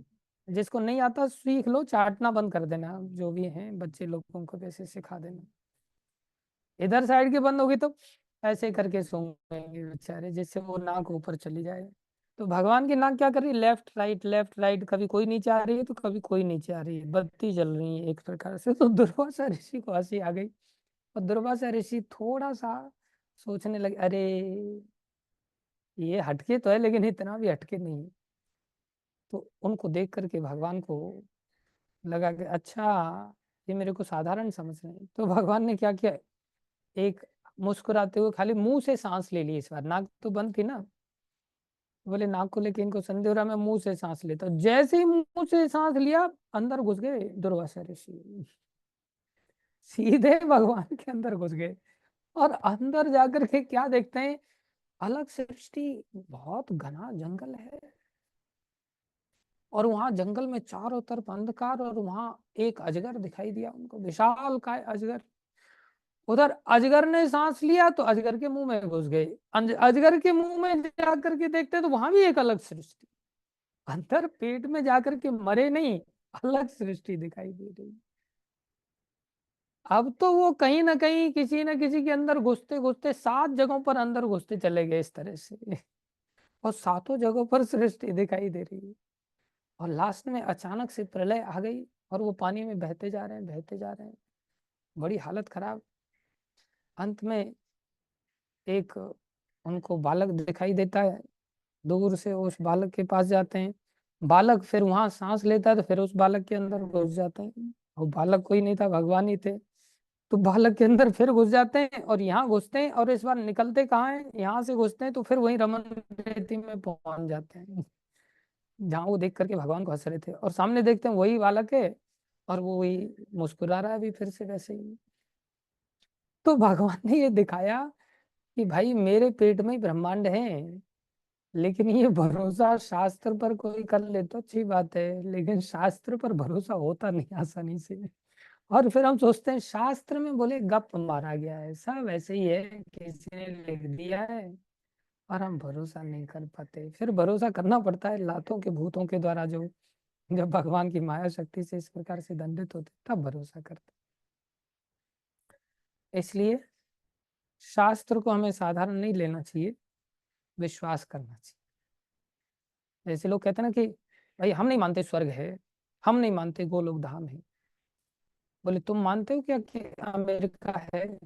Speaker 1: जिसको नहीं आता सीख लो, चाटना बंद कर देना, जो भी है बच्चे लोगों को वैसे सिखा देना। इधर साइड की बंद होगी तो ऐसे करके सूंघेंगे बेचारे, जिससे वो नाक ऊपर चली जाए। तो भगवान की नाक क्या कर रही है, लेफ्ट राइट, कभी कोई नीचे आ रही है तो कभी कोई नीचे आ रही है, बत्ती जल रही है एक प्रकार से। तो दुर्वासा ऋषि को हंसी आ गई। और दुर्वासा ऋषि थोड़ा सा सोचने लगे, अरे ये हटके तो है लेकिन इतना भी हटके नहीं है। तो उनको देख करके भगवान को लगा कि अच्छा ये मेरे को साधारण समझ रहे हैं। तो भगवान ने क्या किया, एक मुस्कुराते हुए खाली मुंह से सांस ले ली। इस बार नाक तो बंद थी ना, बोले नाक को लेके इनको संदेह हो रहा, मैं मुंह से सांस लेता हूँ। जैसे ही मुंह से सांस लिया अंदर घुस गए दुर्वासा ऋषि, सीधे भगवान के अंदर घुस गए। और अंदर जाकर के क्या देखते हैं, अलग सृष्टि, बहुत घना जंगल है। और वहां जंगल में चारों तरफ अंधकार, और वहां एक अजगर दिखाई दिया उनको, विशाल काय अजगर। उधर अजगर ने सांस लिया तो अजगर के मुंह में घुस गए। अजगर के मुंह में जाकर के देखते तो वहां भी एक अलग सृष्टि। अंदर पेट में जाकर के मरे नहीं, अलग सृष्टि दिखाई दे रही। अब तो वो कहीं ना कहीं किसी न किसी के अंदर घुसते घुसते 7 जगहों पर अंदर घुसते चले गए इस तरह से। और 7 जगहों पर सृष्टि दिखाई दे रही है। और लास्ट में अचानक से प्रलय आ गई और वो पानी में बहते जा रहे हैं, बहते जा रहे हैं, बड़ी हालत खराब। अंत में एक उनको बालक दिखाई देता है, दूर से उस बालक के पास जाते हैं। बालक फिर वहां सांस लेता है तो फिर उस बालक के अंदर घुस जाते हैं। वो बालक कोई नहीं था, भगवान ही थे। तो बालक के अंदर फिर घुस जाते हैं और यहाँ घुसते हैं, और इस बार निकलते कहाँ हैं, यहाँ से घुसते हैं तो फिर वही रमन रेती में पहुंच जाते हैं, जहाँ वो देख करके भगवान को हंस रहे थे, और सामने देखते हैं वही बालक है, और वो वही मुस्कुरा रहा है अभी फिर से वैसे ही। तो भगवान ने ये दिखाया कि भाई मेरे पेट में ही ब्रह्मांड है, लेकिन ये भरोसा शास्त्र पर कोई कर ले तो अच्छी बात है, लेकिन शास्त्र पर भरोसा होता नहीं आसानी से। और फिर हम सोचते हैं शास्त्र में बोले गप मारा गया है, सब ऐसे ही है, किसी ने लिख दिया है, और हम भरोसा नहीं कर पाते। फिर भरोसा करना पड़ता है लातों के भूतों के द्वारा, जो जब भगवान की माया शक्ति से इस प्रकार से दंडित होते तब भरोसा करते। इसलिए शास्त्र को हमें साधारण नहीं लेना चाहिए, विश्वास करना चाहिए। जैसे लोग कहते हैं ना कि भाई हम नहीं मानते स्वर्ग है, हम नहीं मानते गोलोक धाम है। बोले तुम मानते हो क्या कि अमेरिका है?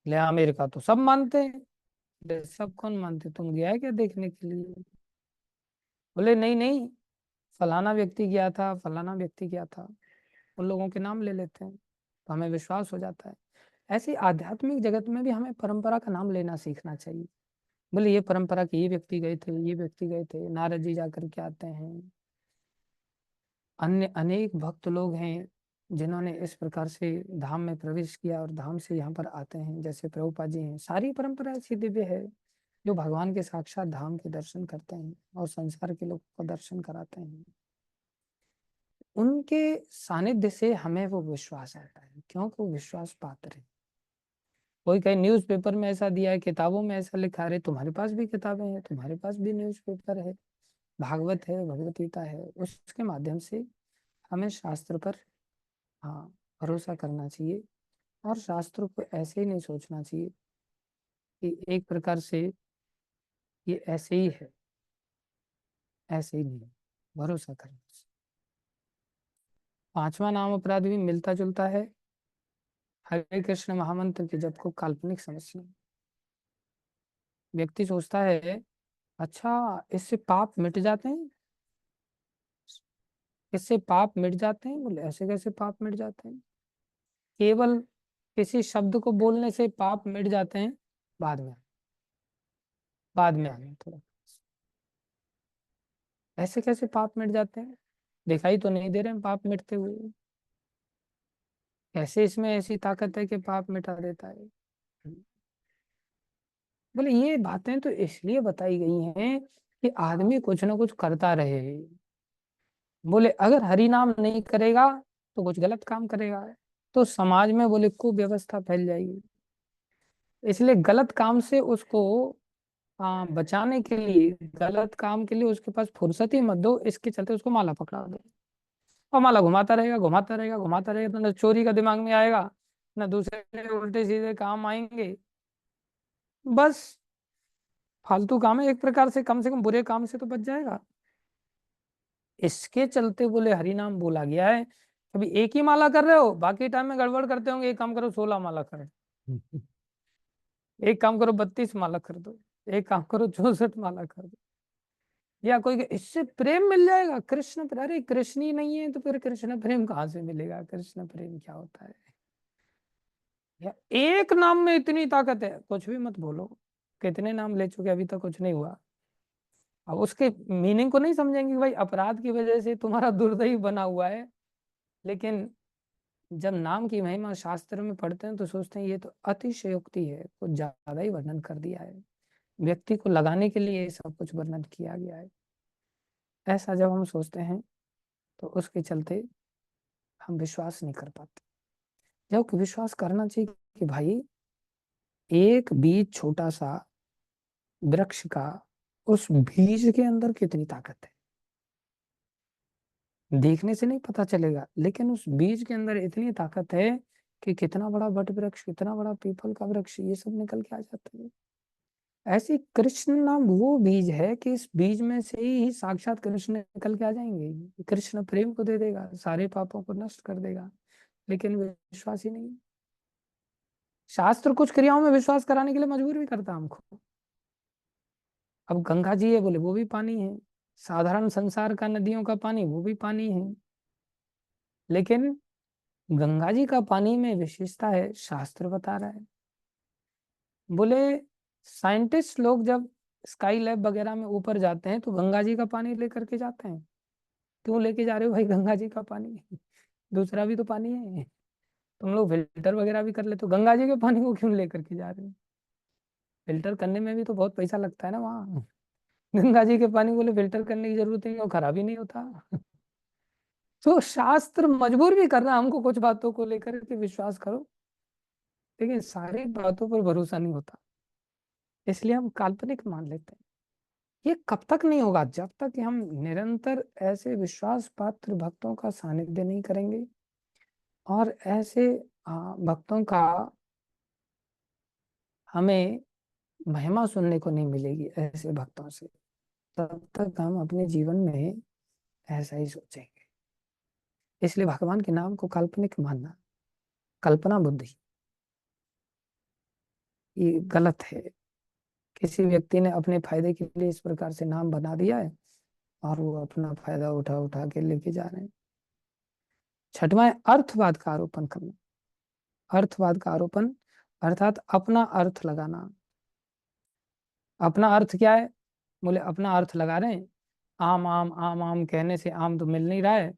Speaker 1: ले अमेरिका तो सब मानते हैं। बोले सब कौन मानते, तुम गया है क्या देखने के लिए? बोले नहीं नहीं, फलाना व्यक्ति गया था, फलाना व्यक्ति गया था। उन लोगों के नाम ले लेते हैं तो हमें विश्वास हो जाता है। ऐसे आध्यात्मिक जगत में भी हमें परंपरा का नाम लेना सीखना चाहिए। बोले ये परंपरा के ये व्यक्ति गए थे, ये व्यक्ति गए थे, नारद जी जाकर के आते हैं, अन्य अनेक भक्त लोग हैं जिन्होंने इस प्रकार से धाम में प्रवेश किया और धाम से यहाँ पर आते हैं, जैसे प्रभुपाद जी हैं। सारी परंपरा ऐसी दिव्य है जो भगवान के साक्षात धाम के दर्शन करते हैं और संसार के लोगों को दर्शन कराते हैं। उनके सानिध्य से हमें वो विश्वास आता है, क्योंकि वो विश्वास पात्र है। कोई कहीं न्यूज़पेपर में ऐसा दिया है, किताबों में ऐसा लिखा है, तुम्हारे पास भी किताबें हैं, तुम्हारे पास भी न्यूज़पेपर है, भागवत है, भगवत गीता है, उसके माध्यम से हमें शास्त्र पर हाँ भरोसा करना चाहिए। और शास्त्रों को ऐसे ही नहीं सोचना चाहिए कि एक प्रकार से ये ऐसे ही है, ऐसे ही नहीं है, भरोसा करना चाहिए। पांचवा नाम अपराध भी मिलता जुलता है, हरे कृष्ण महामंत्र के जप को काल्पनिक समझना। व्यक्ति सोचता है अच्छा इससे पाप मिट जाते हैं, इससे पाप मिट जाते हैं। बोले ऐसे कैसे पाप मिट जाते हैं? केवल किसी शब्द को बोलने से पाप मिट जाते हैं? बाद में, बाद में आने थोड़ा। ऐसे कैसे पाप मिट जाते हैं? दिखाई तो नहीं दे रहे हैं पाप मिटते हुए। कैसे इसमें ऐसी ताकत है कि पाप मिटा देता है? बोले ये बातें तो इसलिए बताई गई हैं कि आदमी कुछ ना कुछ करता रहे। बोले अगर हरि नाम नहीं करेगा तो कुछ गलत काम करेगा, तो समाज में बोले कुव्यवस्था फैल जाएगी। इसलिए गलत काम से उसको बचाने के लिए, गलत काम के लिए उसके पास फुर्सत ही मत दो, इसके चलते उसको माला पकड़ा दो, और माला घुमाता रहेगा, घुमाता रहेगा, घुमाता रहेगा, तो न चोरी का दिमाग में आएगा, न दूसरे उल्टे सीधे काम आएंगे। बस फालतू काम है, एक प्रकार से कम बुरे काम से तो बच जाएगा। इसके चलते बोले हरि नाम बोला गया है। अभी एक ही माला कर रहे हो, बाकी टाइम में गड़बड़ करते होंगे, एक काम करो 16 माला करो, एक काम करो 32 माला कर दो, एक काम करो 64 माला कर दो। या कोई इससे प्रेम मिल जाएगा, कृष्ण प्रेम, अरे कृष्ण ही नहीं है तो फिर कृष्ण प्रेम कहाँ से मिलेगा? कृष्ण प्रेम क्या होता है? या एक नाम में इतनी ताकत है, कुछ भी मत बोलो, कितने नाम ले चुके अभी तक कुछ नहीं हुआ। अब उसके मीनिंग को नहीं समझेंगे कि भाई अपराध की वजह से तुम्हारा दुर्दैव बना हुआ है, लेकिन जब नाम की महिमा शास्त्र में पढ़ते हैं तो सोचते हैं ये तो अतिशयोक्ति है, कुछ ज्यादा ही वर्णन कर दिया है, व्यक्ति को लगाने के लिए ये सब कुछ वर्णन किया गया है। ऐसा जब हम सोचते हैं तो उसके चलते हम विश्वास नहीं कर पाते। जबकि विश्वास करना चाहिए कि भाई एक बीज छोटा सा वृक्ष का, उस बीज के अंदर कितनी ताकत है, देखने से नहीं पता चलेगा, लेकिन उस बीज के अंदर इतनी ताकत है कि कितना बड़ा वट वृक्ष, कितना बड़ा पीपल का वृक्ष, ये सब निकल के आ जाता है। ऐसे कृष्ण नाम वो बीज है कि इस बीज में से ही साक्षात कृष्ण निकल के आ जाएंगे, कृष्ण प्रेम को दे देगा, सारे पापों को नष्ट कर देगा। लेकिन विश्वास ही नहीं। शास्त्र कुछ क्रियाओं में विश्वास कराने के लिए मजबूर भी करता है हमको। अब गंगा जी है, बोले वो भी पानी है, साधारण संसार का नदियों का पानी वो भी पानी है, लेकिन गंगा जी का पानी में विशेषता है, शास्त्र बता रहा है। बोले साइंटिस्ट लोग जब स्काई लैब वगैरह में ऊपर जाते हैं तो गंगा जी का पानी लेकर के जाते हैं। क्यों लेके जा रहे हो भाई गंगा जी का पानी? दूसरा भी तो पानी है, तुम लोग फिल्टर वगैरह भी कर ले, तो गंगा जी के पानी को क्यों लेकर के जा रहे हो? फिल्टर करने में भी तो बहुत पैसा लगता है ना वहाँ। गंगा जी के पानी बोले फिल्टर करने की जरूरत नहीं, वो खराब ही नहीं होता। तो शास्त्र मजबूर भी कर रहा है हमको कुछ बातों को लेकर के विश्वास करो, लेकिन सारी बातों पर भरोसा नहीं होता, इसलिए हम काल्पनिक मान लेते हैं। ये कब तक नहीं होगा? जब तक कि हम निरंतर ऐसे विश्वास पात्र भक्तों का सानिध्य नहीं करेंगे और ऐसे भक्तों का हमें महिमा सुनने को नहीं मिलेगी ऐसे भक्तों से, तब तक हम अपने जीवन में ऐसा ही सोचेंगे। इसलिए भगवान के नाम को काल्पनिक मानना, कल्पना बुद्धि, ये गलत है। किसी व्यक्ति ने अपने फायदे के लिए इस प्रकार से नाम बना दिया है और वो अपना फायदा उठा उठा के लेके जा रहे हैं। छठवां है अर्थवाद का आरोपण करना। अर्थवाद का आरोपण अर्थात अपना अर्थ लगाना। अपना अर्थ क्या है? बोले अपना अर्थ लगा रहे हैं, आम आम आम आम कहने से आम तो मिल नहीं रहा है,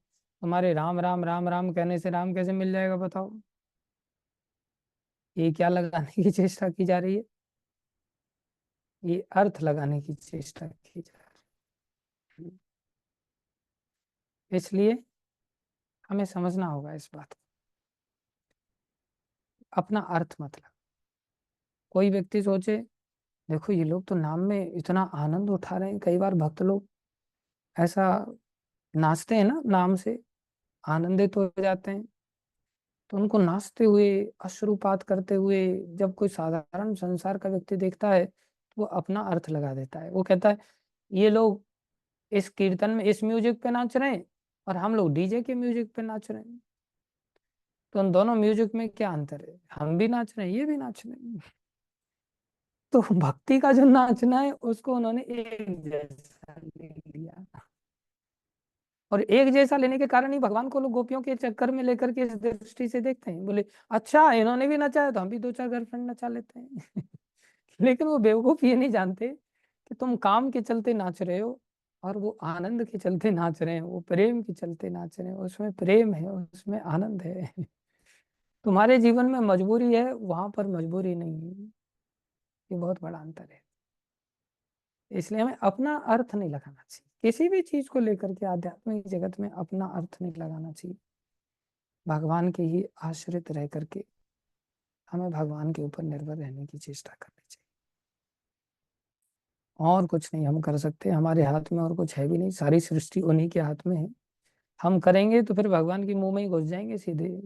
Speaker 1: तुम्हारे राम राम राम राम कहने से राम कैसे मिल जाएगा बताओ? ये क्या लगाने की चेष्टा की जा रही है? ये अर्थ लगाने की चेष्टा की जा रही है। इसलिए हमें समझना होगा इस बात को। अपना अर्थ मतलब, कोई व्यक्ति सोचे देखो ये लोग तो नाम में इतना आनंद उठा रहे हैं, कई बार भक्त लोग ऐसा नाचते हैं ना, नाम से आनंदित हो जाते हैं, तो उनको नाचते हुए अश्रुपात करते हुए जब कोई साधारण संसार का व्यक्ति देखता है तो वो अपना अर्थ लगा देता है। वो कहता है ये लोग इस कीर्तन में इस म्यूजिक पे नाच रहे हैं और हम लोग डीजे के म्यूजिक पे नाच रहे हैं, तो उन दोनों म्यूजिक में क्या अंतर है? हम भी नाच रहे हैं, ये भी नाच रहे हैं। तो भक्ति का जो नाचना है उसको उन्होंने एक जैसा ले लिया, और एक जैसा लेने के कारण ही भगवान को लोग गोपियों के चक्कर में लेकर के इस दृष्टि से देखते हैं। बोले अच्छा इन्होंने भी नचाया तो हम भी दो चार गर्लफ्रेंड नचा लेते हैं। लेकिन वो बेवकूफ ये नहीं जानते कि तुम काम के चलते नाच रहे हो और वो आनंद के चलते नाच रहे हैं, वो प्रेम के चलते नाच रहे हैं, उसमें प्रेम है, उसमें आनंद है। तुम्हारे जीवन में मजबूरी है, वहां पर मजबूरी नहीं है। ये बहुत बड़ा अंतर है। इसलिए हमें अपना अर्थ नहीं लगाना चाहिए किसी भी चीज को लेकर के, आध्यात्मिक जगत में अपना अर्थ नहीं लगाना चाहिए। भगवान के ही आश्रित रह करके हमें भगवान के ऊपर निर्भर रहने की चेष्टा करनी चाहिए। और कुछ नहीं हम कर सकते, हमारे हाथ में और कुछ है भी नहीं, सारी सृष्टि उन्हीं के हाथ में है। हम करेंगे तो फिर भगवान के मुंह में ही घुस जाएंगे सीधे।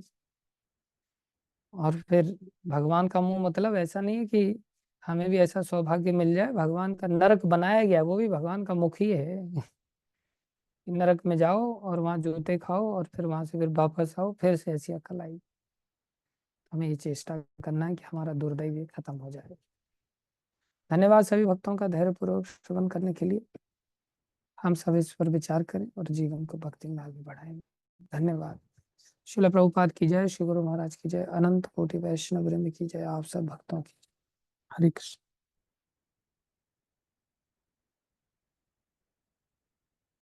Speaker 1: और फिर भगवान का मुंह मतलब ऐसा नहीं है कि हमें भी ऐसा सौभाग्य मिल जाए। भगवान का नरक बनाया गया वो भी भगवान का मुख ही है। नरक में जाओ और वहां जूते खाओ और फिर वहां से फिर वापस आओ, फिर से ऐसी अकल आई। हमें ये चेष्टा करना है कि हमारा दुर्दैव खत्म हो जाए। धन्यवाद सभी भक्तों का धैर्यपूर्वक श्रवण करने के लिए। हम सब इस पर विचार करें और जीवन को भक्ति में आगे बढ़ाएं। धन्यवाद। शिल प्रभुपाद की जय, श्री गुरु महाराज की जय, अनंत कोटि वैष्णव वृंद की जय, आप सब भक्तों की जय। हरे कृष्ण।